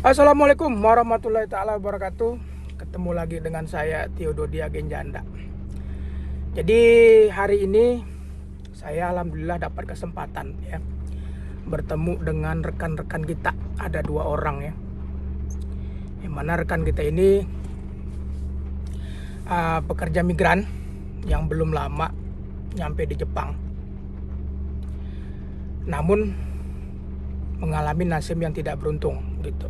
Assalamualaikum warahmatullahi taala wabarakatuh. Ketemu lagi dengan saya Theododia Genjanda. Jadi hari ini saya alhamdulillah dapat kesempatan ya bertemu dengan rekan-rekan kita. Ada 2 orang ya. Yang mana rekan kita ini pekerja migran yang belum lama nyampe di Jepang. Namun mengalami nasib yang tidak beruntung gitu.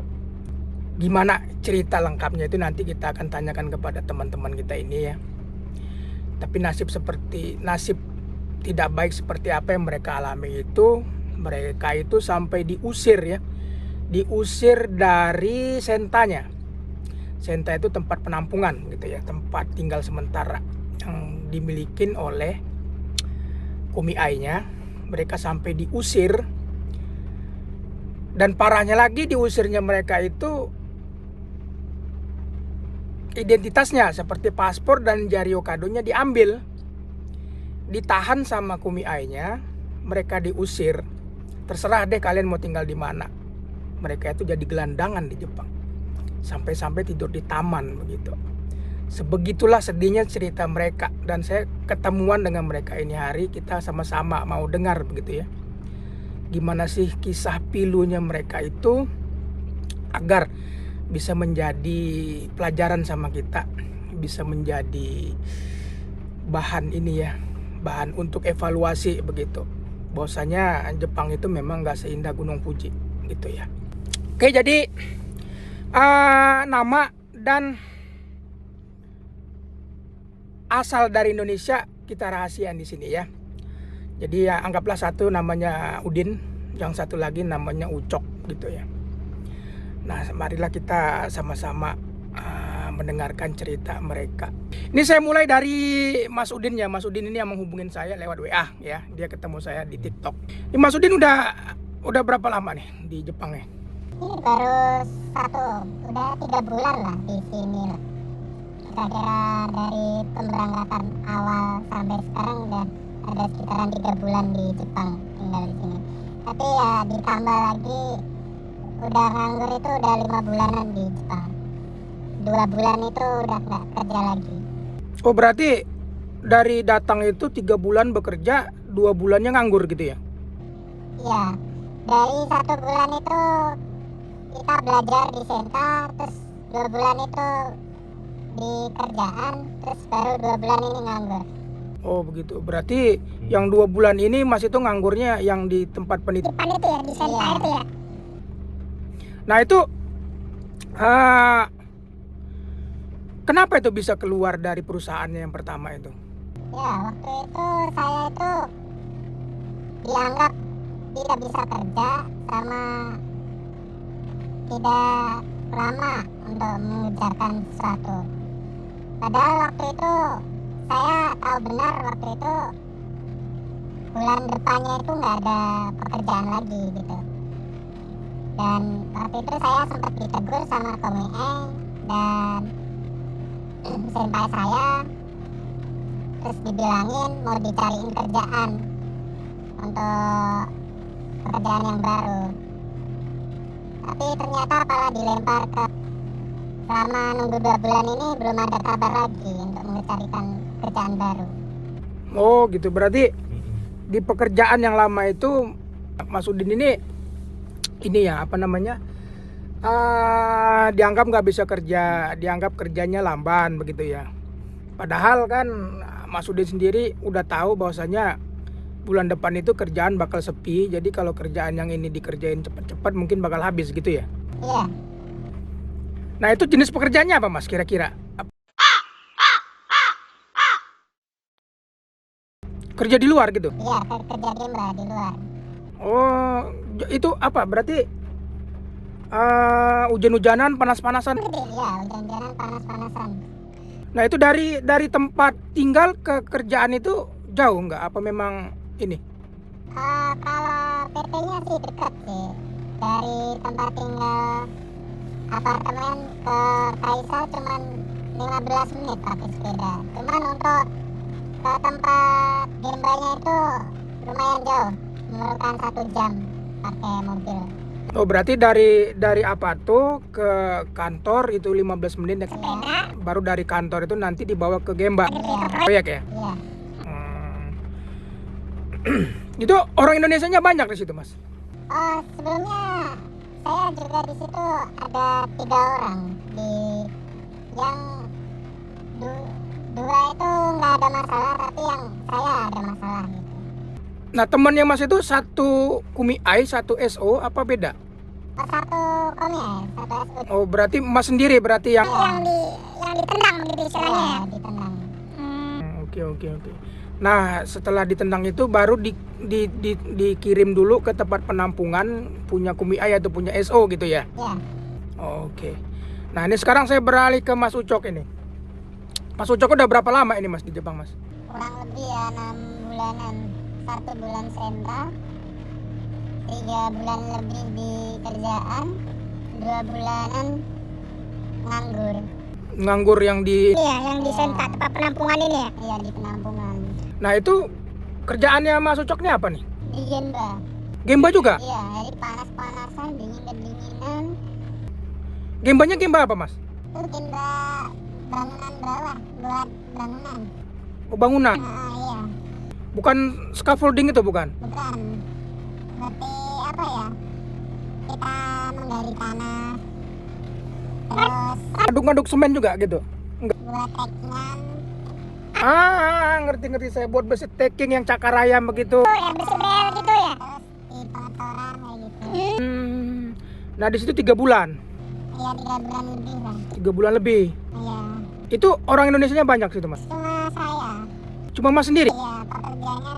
Gimana cerita lengkapnya itu nanti kita akan tanyakan kepada teman-teman kita ini ya. Tapi nasib tidak baik seperti apa yang mereka alami itu, mereka itu sampai diusir ya. Diusir dari sentanya. Senta itu tempat penampungan gitu ya, tempat tinggal sementara yang dimiliki oleh kumiainya. Mereka sampai diusir. Dan parahnya lagi, diusirnya mereka itu identitasnya seperti paspor dan jari okadonya diambil, ditahan sama kumiainya, mereka diusir. Terserah deh kalian mau tinggal di mana. Mereka itu jadi gelandangan di Jepang, sampai-sampai tidur di taman begitu. Sebegitulah sedihnya cerita mereka, dan saya ketemuan dengan mereka ini hari, kita sama-sama mau dengar begitu ya. Gimana sih kisah pilunya mereka itu agar bisa menjadi pelajaran sama kita, bisa menjadi bahan ini ya, bahan untuk evaluasi begitu. Bahwasanya Jepang itu memang gak seindah Gunung Fuji gitu ya. Oke, jadi nama dan asal dari Indonesia kita rahasiaan di sini ya. Jadi ya anggaplah satu namanya Udin, yang satu lagi namanya Ucok gitu ya. Nah, marilah kita sama-sama mendengarkan cerita mereka. Ini saya mulai dari Mas Udin ya. Mas Udin ini yang menghubungin saya lewat WA ya. Dia ketemu saya di TikTok. Ini Mas Udin udah berapa lama nih di Jepang ya? Ini baru udah 3 bulan lah di sini lah. Kira-kira dari pemberangkatan awal sampai sekarang udah ada sekitaran 3 bulan di Jepang tinggal di sini. Tapi ya ditambah lagi udah nganggur itu udah 5 bulanan di Jepang. 2 bulan itu udah nggak kerja lagi. Oh, berarti dari datang itu 3 bulan bekerja, 2 bulannya nganggur gitu ya? Iya, dari 1 bulan itu kita belajar di Senta, terus 2 bulan itu di kerjaan, terus baru 2 bulan ini nganggur. Oh begitu, berarti yang 2 bulan ini Mas itu nganggurnya yang di tempat penitipan. Depan itu ya, di Senta itu ya. Nah itu kenapa itu bisa keluar dari perusahaannya yang pertama itu? Ya, waktu itu saya itu dianggap tidak bisa kerja sama tidak lama untuk mengerjakan sesuatu. Padahal waktu itu saya tahu benar waktu itu bulan depannya itu nggak ada pekerjaan lagi gitu. Dan waktu itu saya sempat ditegur sama Komie dan senpai saya, terus dibilangin mau dicariin kerjaan untuk pekerjaan yang baru. Tapi ternyata malah dilempar ke, selama nunggu 2 bulan ini belum ada kabar lagi untuk mencarikan kerjaan baru. Oh gitu, berarti di pekerjaan yang lama itu Mas Udin ini ya apa namanya, dianggap nggak bisa kerja, dianggap kerjanya lamban begitu ya. Padahal kan Mas Udin sendiri udah tahu bahwasanya bulan depan itu kerjaan bakal sepi. Jadi kalau kerjaan yang ini dikerjain cepat-cepat mungkin bakal habis gitu ya. Iya, Nah itu jenis pekerjaannya apa Mas kira-kira? Kerja di luar gitu? iya, kerja gembra di luar. Oh itu apa berarti hujan-hujanan, panas-panasan? Iya, hujan-hujanan, panas-panasan. Nah itu dari tempat tinggal ke kerjaan itu jauh nggak? Apa memang ini? Kalau PT-nya sih dekat sih. Dari tempat tinggal apartemen ke Kaisa cuman 15 menit pakai sepeda. Cuman untuk ke tempat gembranya itu lumayan jauh, memerlukan 1 jam pakai mobil. Oh, berarti dari apa tuh ke kantor itu 15 menit ya? Sepeda. Baru dari kantor itu nanti dibawa ke Gemba. Iya. Proyek ya? Iya. Hmm. Itu orang Indonesianya banyak di situ, Mas. Oh, sebelumnya saya juga di situ ada 3 orang yang dua itu nggak ada masalah, tapi yang saya ada masalah gitu. Nah, teman yang Mas itu satu Kumiai, satu SO apa beda? Oh, satu komi ya, satu SU. Oh, berarti Mas sendiri berarti yang Yang ditendang gitu istilahnya ya. Ditendang. Oke. Nah, setelah ditendang itu baru dikirim dulu ke tempat penampungan punya Kumiai atau punya SO gitu ya? Iya. Oke. Nah, ini sekarang saya beralih ke Mas Ucok ini. Mas Ucok udah berapa lama ini Mas di Jepang, Mas? Kurang lebih ya 6 bulanan. 1 bulan senta, 3 bulan lebih di kerjaan, 2 bulanan nganggur. Nganggur yang di... Iya, yang di senta tempat penampungan ini ya? Iya, di penampungan. Nah, itu kerjaannya Mas Ucok ini apa nih? Di Gemba. Gemba juga? Iya, jadi panas-panasan, dingin-kedinginan. Gembanya gemba apa, Mas? Itu Gemba bangunan bawah, buat bangunan. Oh, bangunan. Iya, Bukan scaffolding itu, bukan? bukan. Berarti apa ya? Kita menggali tanah, terus Ngaduk-ngaduk semen juga gitu? buat tekingan. Ngerti saya buat besi taking yang cakar ayam begitu. Yang besi-bel gitu ya? Terus di pengetahuan kayak gitu. Nah, di situ 3 bulan. Iya, 3 bulan lebih lah. 3 bulan lebih. Iya. Itu orang Indonesianya banyak situ, Mas? Cuma saya. Cuma Mas sendiri? Iya, pekerjaannya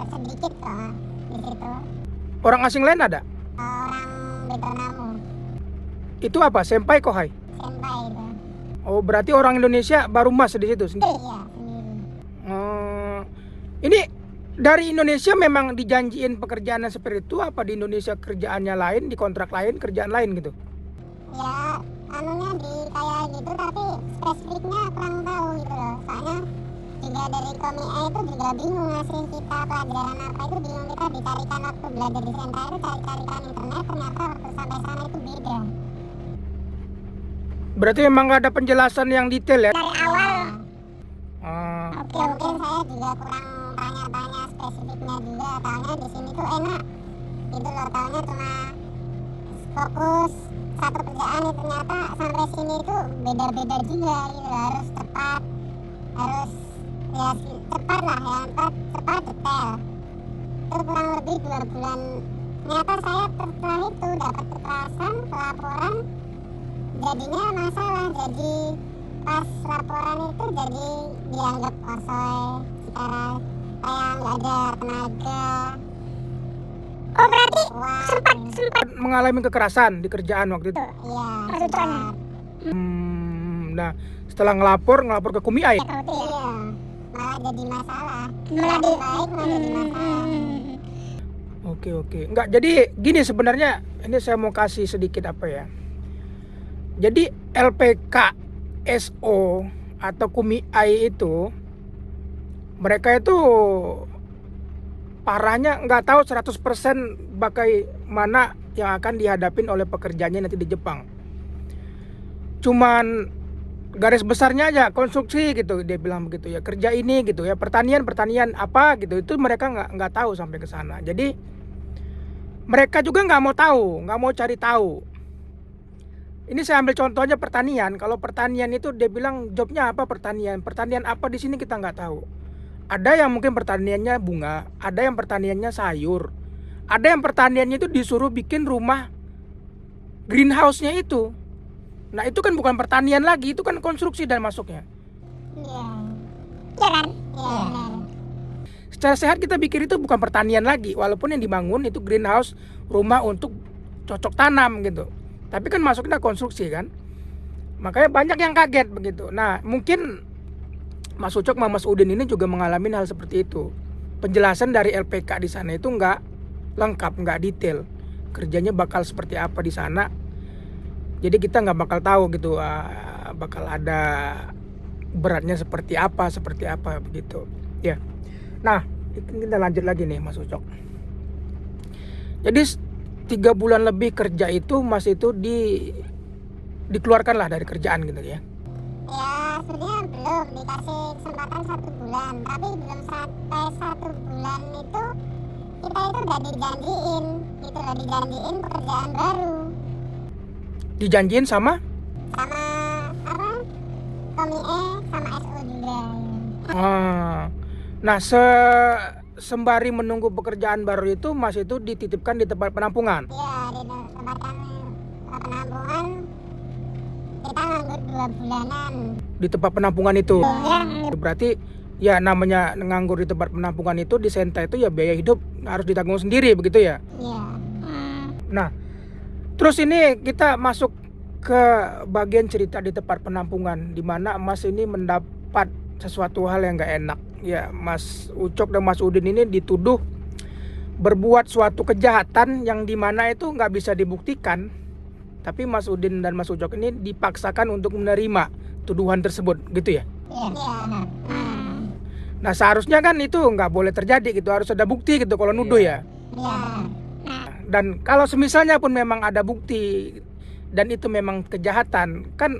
sedikit kok di situ. Orang asing lain ada? Orang Betonamo, Itu apa? Senpai kohai? senpai itu. Oh, berarti orang Indonesia baru Mas di situ sendiri. Iya, sendiri. Ini dari Indonesia memang dijanjiin pekerjaan yang seperti itu, apa di Indonesia kerjaannya lain, di kontrak lain, kerjaan lain gitu? Ya, anunya di kayak gitu, tapi spesifiknya kurang tahu gitu loh. Soalnya juga dari Komiai itu juga bingung ngasih kita pelajaran apa, itu bingung. Kita dicarikan waktu belajar di Senta itu cari-carikan internet, ternyata waktu sampai sana itu beda. Berarti memang gak ada penjelasan yang detail ya? Dari awal. Ah, Oke, mungkin saya juga kurang tanya-tanya spesifiknya juga. Taunya di sini tuh enak gitu loh, taunya cuma fokus satu kerjaan, itu ternyata sampai sini tuh beda-beda juga gitu loh. Harus tepat, harus ya cepat lah ya, cepat detail. Itu kurang lebih 2 bulan. Ternyata saya setelah itu dapat kekerasan, pelaporan, jadinya masalah. Jadi pas laporan itu jadi dianggap osoy, secara kayak nggak ada tenaga. Oh, berarti sempat mengalami kekerasan di kerjaan waktu itu. iya, sempat. Nah, setelah ngelapor ke Kumiai. Iya, malah jadi masalah. Malah baik, malah jadi masalah. Oke. Enggak, jadi gini sebenarnya ini saya mau kasih sedikit apa ya. Jadi LPK SO atau Kumiai itu mereka itu parahnya nggak tahu 100% bagaimana yang akan dihadapin oleh pekerjaannya nanti di Jepang. Cuman garis besarnya aja konstruksi gitu, dia bilang begitu ya, kerja ini gitu ya, pertanian apa gitu, itu mereka nggak tahu sampai ke sana. Jadi mereka juga nggak mau tahu, nggak mau cari tahu. Ini saya ambil contohnya pertanian. Kalau pertanian itu dia bilang jobnya apa, pertanian apa di sini kita nggak tahu. Ada yang mungkin pertaniannya bunga, ada yang pertaniannya sayur, ada yang pertaniannya itu disuruh bikin rumah greenhouse-nya itu. Nah, itu kan bukan pertanian lagi, itu kan konstruksi dan masuknya. Iya. Iya kan? Iya. Secara sehat kita pikir itu bukan pertanian lagi, walaupun yang dibangun itu greenhouse, rumah untuk cocok tanam gitu. Tapi kan masuknya konstruksi kan. Makanya banyak yang kaget begitu. Nah, mungkin Mas Ucok sama Mas Udin ini juga mengalami hal seperti itu. Penjelasan dari LPK di sana itu nggak lengkap, nggak detail. Kerjanya bakal seperti apa di sana. Jadi kita nggak bakal tahu gitu, bakal ada beratnya seperti apa begitu. Ya. Nah, kita lanjut lagi nih Mas Ucok. Jadi 3 bulan lebih kerja itu Mas itu dikeluarkan lah dari kerjaan gitu ya. Ya sebenarnya belum dikasih kesempatan 1 bulan, tapi belum sampai 1 bulan itu kita itu udah dijanjiin gitu loh, dijanjiin pekerjaan baru Dijanjiin sama sama apa Komie sama SO juga. Nah, sembari menunggu pekerjaan baru itu Mas itu dititipkan di tempat penampungan. Iya, di tempat penampungan kita nganggur 2 bulanan. Di tempat penampungan itu. Iya. Berarti ya namanya nganggur di tempat penampungan itu di Senta itu ya biaya hidup harus ditanggung sendiri begitu ya. Iya. Nah, terus ini kita masuk ke bagian cerita di tempat penampungan di mana Mas ini mendapat sesuatu hal yang gak enak. Ya, Mas Ucok dan Mas Udin ini dituduh berbuat suatu kejahatan yang dimana itu nggak bisa dibuktikan. Tapi Mas Udin dan Mas Ucok ini dipaksakan untuk menerima tuduhan tersebut, gitu ya? Iya. Nah, seharusnya kan itu nggak boleh terjadi gitu, harus ada bukti gitu kalau nuduh ya. Iya. Dan kalau semisalnya pun memang ada bukti dan itu memang kejahatan, kan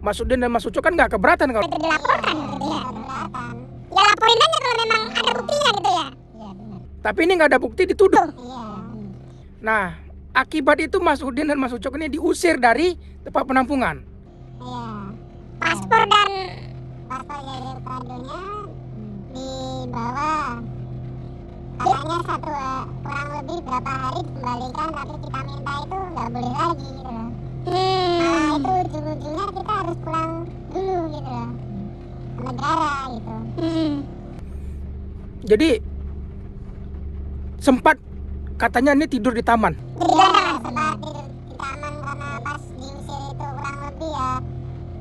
Mas Udin dan Mas Ucok kan nggak keberatan kalau Itu dilaporkan gitu ya. Ya laporin aja kalau memang ada buktinya gitu ya. Iya benar. tapi ini nggak ada bukti dituduh. Iya. Nah, akibat itu Mas Udin dan Mas Ucok ini diusir dari tempat penampungan. Iya. Paspor dari kadonya dibawa. Katanya kurang lebih berapa hari dikembalikan, tapi kita minta itu nggak boleh lagi gitu loh. Malah itu ujung-ujungnya kita harus pulang dulu gitu loh ke negara gitu. Jadi sempat katanya ini tidur di taman. Iya, sempat tidur di taman karena pas diusir itu kurang lebih ya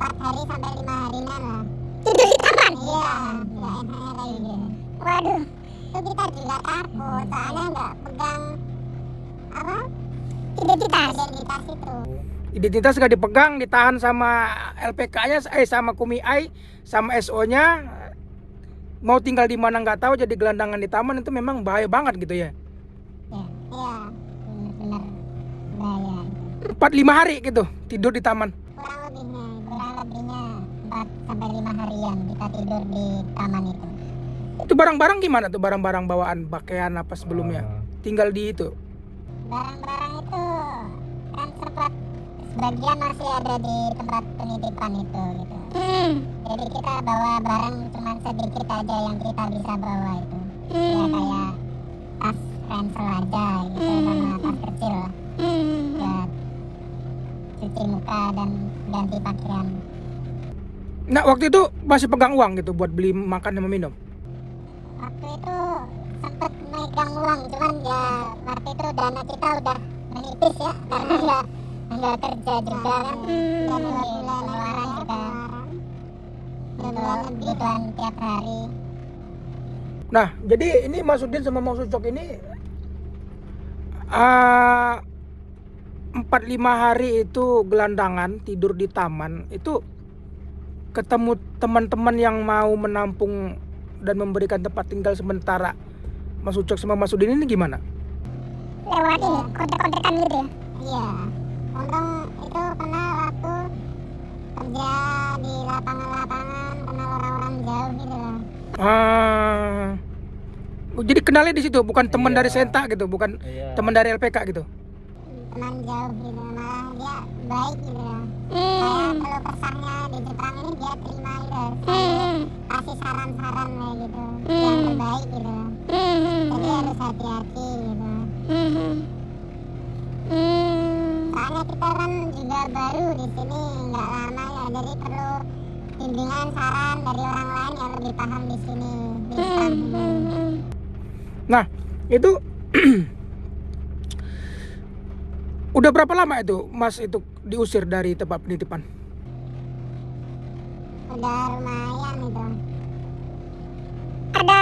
4 hari sampai 5 harian lah. Tidur di taman? Iya, nggak enaknya kayak gitu. Waduh, itu kita juga takut soalnya nggak pegang apa identitas itu. Identitas gak dipegang, ditahan sama LPK-nya, sama Kumiai, sama SO-nya. Mau tinggal di mana nggak tahu, jadi gelandangan di taman itu memang bahaya banget gitu ya. Iya, benar bahaya. 4-5 hari gitu tidur di taman. Kurang lebihnya 4 sampai 5 harian kita tidur di taman itu. Itu barang-barang gimana tuh, barang-barang bawaan, pakaian apa sebelumnya? Tinggal di itu. Barang-barang itu kan sempat sebagian masih ada di tempat penitipan itu gitu. Jadi kita bawa barang cuma sedikit aja yang kita bisa bawa itu. Ya kayak tas ransel aja gitu sama tas kecil lah. Buat cuci muka dan ganti pakaian. Nah, waktu itu masih pegang uang gitu buat beli makan sama minum. Waktu itu sempet megang uang, cuman ya waktu itu dana kita udah menipis ya karena nggak kerja juga kan. Dan 2 bulan pengeluaran juga 2 bulan kebutuhan tiap hari. Nah, jadi ini Mas Udin sama Mas Ucok ini 4-5 hari itu gelandangan tidur di taman. Itu ketemu teman-teman yang mau menampung dan memberikan tempat tinggal sementara Mas Ucok sama Mas Udin ini gimana? Lewat ini kontak-kontakan gitu ya? Iya, untung itu kenal waktu kerja di lapangan-lapangan, kenal orang-orang jauh gitu lah. Jadi kenalnya di situ, bukan teman Iya. dari Senta gitu, bukan Iya. teman dari LPK gitu. Teman jauh gitu, malah dia baik gitu lah. Kayak kalau kesahnya di Jepang ini dia terima gitu, kasih saran-saran kayak gitu, yang terbaik gitu. Jadi harus hati-hati gitu. Soalnya kita kan juga baru di sini, nggak lama ya, jadi perlu bimbingan saran dari orang lain yang lebih paham di sini. Di kampung. Nah, itu udah berapa lama itu Mas itu diusir dari tempat penitipan? Udah lumayan itu. Ada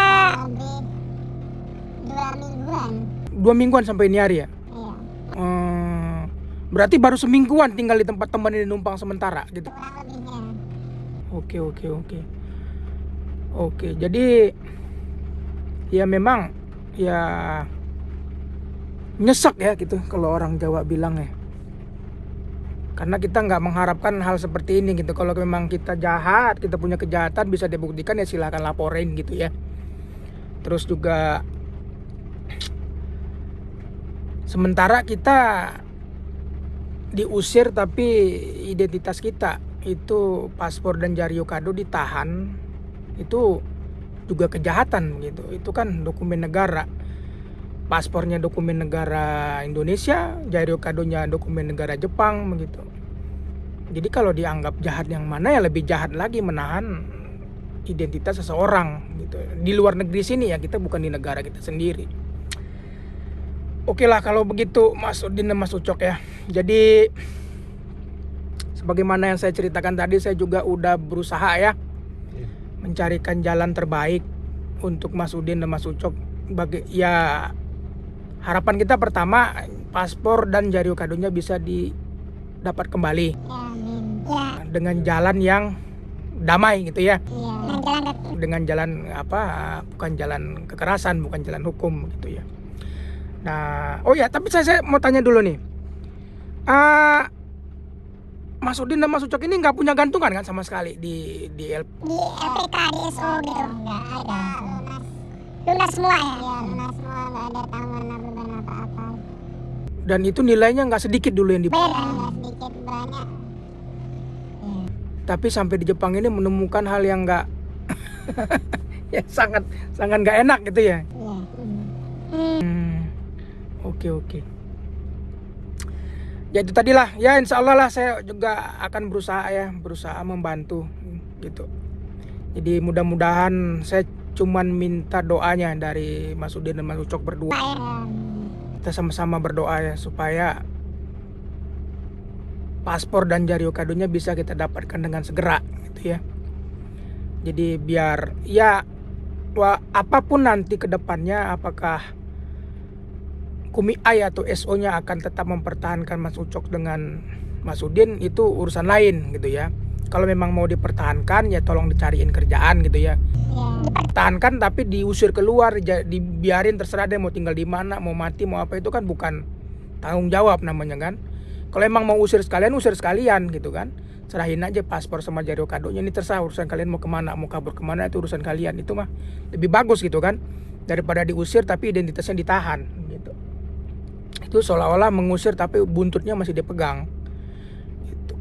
lebih 2 mingguan. 2 mingguan sampai ini hari ya? Iya, Berarti baru semingguan tinggal di tempat teman ini numpang sementara gitu. kurang lebihnya. Oke, jadi ya memang ya nyesek ya gitu kalau orang Jawa bilang ya. Karena kita nggak mengharapkan hal seperti ini gitu. Kalau memang kita jahat, kita punya kejahatan bisa dibuktikan ya silahkan laporin gitu ya. Terus juga sementara kita diusir tapi identitas kita itu paspor dan Jaryo Kado ditahan, itu juga kejahatan gitu. Itu kan dokumen negara. Paspornya dokumen negara Indonesia, Jaryo Kadonya dokumen negara Jepang begitu. Jadi kalau dianggap jahat yang mana, ya lebih jahat lagi menahan identitas seseorang gitu. Di luar negeri sini ya, kita bukan di negara kita sendiri. Oke lah kalau begitu Mas Udin dan Mas Ucok ya. Jadi sebagaimana yang saya ceritakan tadi, saya juga udah berusaha ya mencarikan jalan terbaik untuk Mas Udin dan Mas Ucok. Ya harapan kita pertama paspor dan Jaryo Kadonya bisa didapat kembali dengan jalan yang damai gitu ya. Dengan jalan bukan jalan kekerasan, bukan jalan hukum gitu ya. Nah, oh ya, tapi saya mau tanya dulu nih. Mas Udin dan Mas Ucok ini nggak punya gantungan kan sama sekali di LPK, di SO gitu? Nggak ada. Lunas semua ya? Iya, lunas semua, nggak ada tanggungan beban apa-apa. Dan itu nilainya nggak sedikit dulu yang dibayar. Nggak sedikit, banyak. Tapi sampai di Jepang ini menemukan hal yang nggak ya sangat nggak enak gitu ya. Oke. Ya itu tadilah ya, insya Allah lah saya juga akan berusaha membantu gitu. Jadi mudah-mudahan, saya cuman minta doanya dari Mas Udin dan Mas Ucok berdua. Kita sama-sama berdoa ya supaya paspor dan Jaryo Kadonya bisa kita dapatkan dengan segera gitu ya. Jadi biar ya apapun nanti ke depannya, apakah KUMI-AI atau SO-nya akan tetap mempertahankan Mas Ucok dengan Mas Udin, itu urusan lain gitu ya. Kalau memang mau dipertahankan ya tolong dicariin kerjaan gitu ya. Dipertahankan tapi diusir keluar, dibiarin terserah deh mau tinggal di mana, mau mati, mau apa, itu kan bukan tanggung jawab namanya kan. Kalau emang mau usir sekalian gitu kan. Serahin aja paspor sama Jaryo Kadonya, ini terserah urusan kalian mau kemana, mau kabur kemana, itu urusan kalian. Itu mah lebih bagus gitu kan, daripada diusir tapi identitasnya ditahan gitu. Itu seolah-olah mengusir tapi buntutnya masih dipegang gitu.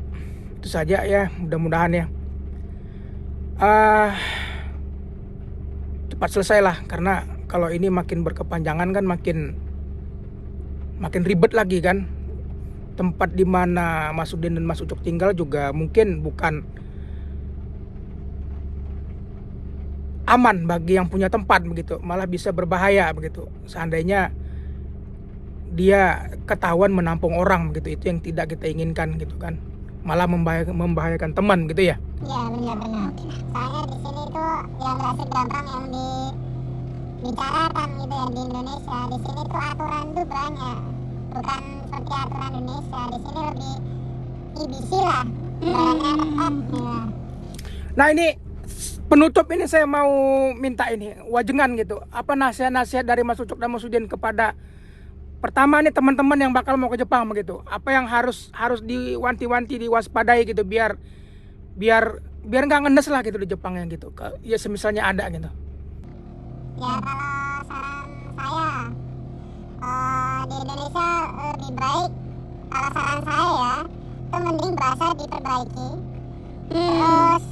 Itu saja ya, mudah-mudahan ya cepat selesai lah, karena kalau ini makin berkepanjangan kan makin ribet lagi kan. Tempat di mana Mas Udin dan Mas Ucok tinggal juga mungkin bukan aman bagi yang punya tempat begitu, malah bisa berbahaya begitu. Seandainya dia ketahuan menampung orang begitu, itu yang tidak kita inginkan gitu kan. Malah membahayakan teman gitu ya. Iya benar-benar. Soalnya di sini tuh yang nggak segampang yang dibicarakan gitu ya di Indonesia. Di sini tuh aturan tuh banyak, bukan seperti aturan Indonesia. Di sini lebih IBC lah, barangnya ketat ya. Nah ini penutup ini saya mau minta ini wajengan gitu. Apa nasihat dari Mas Ucok dan Mas Udin kepada pertama nih teman-teman yang bakal mau ke Jepang begitu, apa yang harus diwanti-wanti, diwaspadai gitu, biar nggak ngenes lah gitu di Jepang yang gitu, ya semisalnya ada gitu. Ya kalau saran saya di Indonesia lebih baik, kalau saran saya ya, itu mending bahasa diperbaiki, terus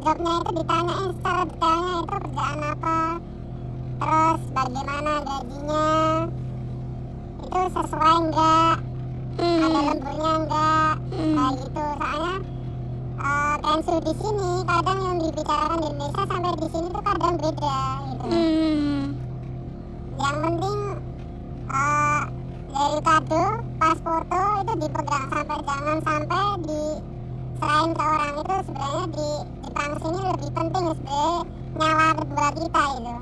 jobnya itu ditanyain secara detailnya, itu kerjaan apa, terus bagaimana gajinya, itu sesuai enggak, ada lemburnya enggak, kayak gitu. Soalnya pensiun di sini kadang yang dibicarakan di Indonesia sampai di sini tuh kadang beda gitu. Yang penting dari kado, pasporto itu dipegang, sampai jangan sampai diserahin ke orang. Itu sebenarnya di Jepang sini lebih penting sebenarnya nyawa kedua kita itu.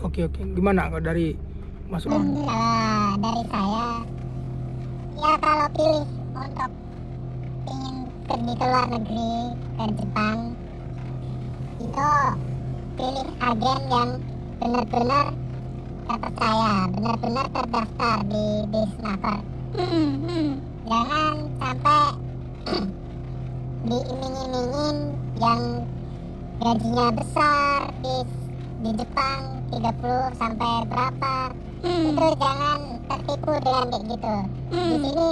Oke, gimana kalau dari Mas Ucok? Dari saya, ya kalau pilih untuk ingin pergi ke luar negeri, ke Jepang, itu pilih agen yang benar-benar terpercaya, benar-benar terdaftar di Disnaker. Jangan sampai diiming-imingin yang gajinya besar di Jepang 30 sampai berapa. Itu jangan tertipu dengan kayak gitu. Di sini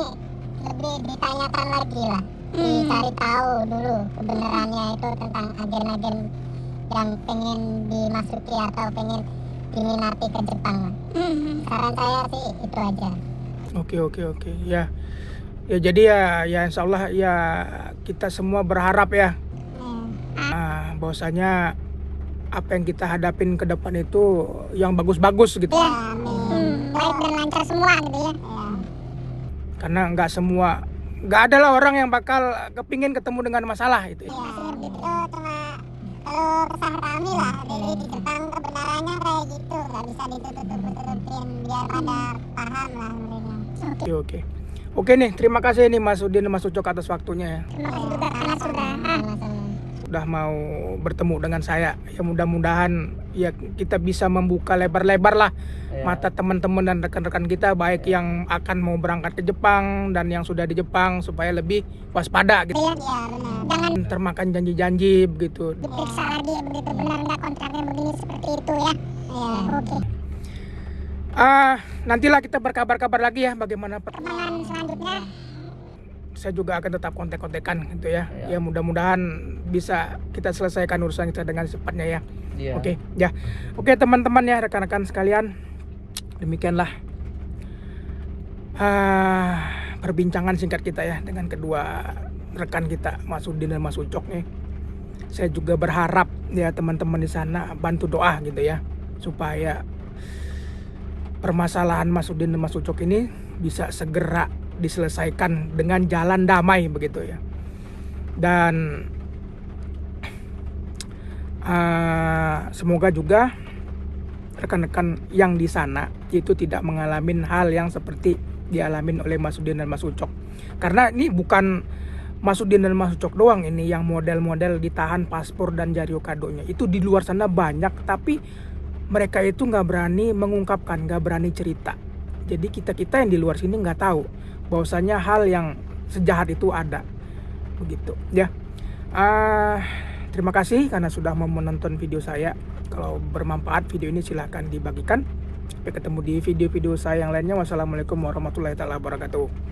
lebih ditanyakan lagi lah, dicari tahu dulu kebenarannya itu tentang agen-agen yang pengen dimasuki atau pengen diminati ke Jepang. Saran saya sih itu aja. Oke. Ya jadi ya insya Allah ya kita semua berharap ya bahwasanya apa yang kita hadapin ke depan itu yang bagus-bagus gitu. Ya, baik dan lancar semua gitu ya. Karena nggak ada lah orang yang bakal kepingin ketemu dengan masalah itu. Iya, itu cuma kalau kesah kami lah di Jepang kebenarannya kayak gitu, nggak bisa ditutup-tutupin biar pada paham lah mereka. Oke nih, terima kasih nih Mas Udin, Mas Ucok atas waktunya ya. Terima kasih juga karena Sudah mau bertemu dengan saya. Ya mudah-mudahan ya kita bisa membuka lebar-lebar lah mata teman-teman dan rekan-rekan kita, baik yang akan mau berangkat ke Jepang dan yang sudah di Jepang, supaya lebih waspada gitu. Iya benar. Jangan termakan janji-janji begitu. diperiksa lagi begitu benar nggak kontraknya begini seperti itu ya. Oke. Nantilah kita berkabar-kabar lagi ya bagaimana Perkembangan selanjutnya. Saya juga akan tetap kontek-kontekan gitu ya. Ya mudah-mudahan bisa kita selesaikan urusan kita dengan cepatnya ya. Oke teman-teman ya, rekan-rekan sekalian, demikianlah perbincangan singkat kita ya dengan kedua rekan kita, Mas Udin dan Mas Ucok nih. Saya juga berharap ya teman-teman di sana bantu doa gitu ya, supaya permasalahan Mas Udin dan Mas Ucok ini bisa segera diselesaikan dengan jalan damai begitu ya. Dan semoga juga rekan-rekan yang di sana itu tidak mengalami hal yang seperti dialamin oleh Mas Udin dan Mas Ucok. Karena ini bukan Mas Udin dan Mas Ucok doang ini yang model-model ditahan paspor dan Jaryo Kadonya. Itu di luar sana banyak, tapi mereka itu nggak berani mengungkapkan, nggak berani cerita. Jadi kita yang di luar sini nggak tahu bahwasanya hal yang sejahat itu ada, begitu ya. Terima kasih karena sudah mau menonton video saya. Kalau bermanfaat video ini silahkan dibagikan. Sampai ketemu di video-video saya yang lainnya. Wassalamualaikum warahmatullahi wabarakatuh.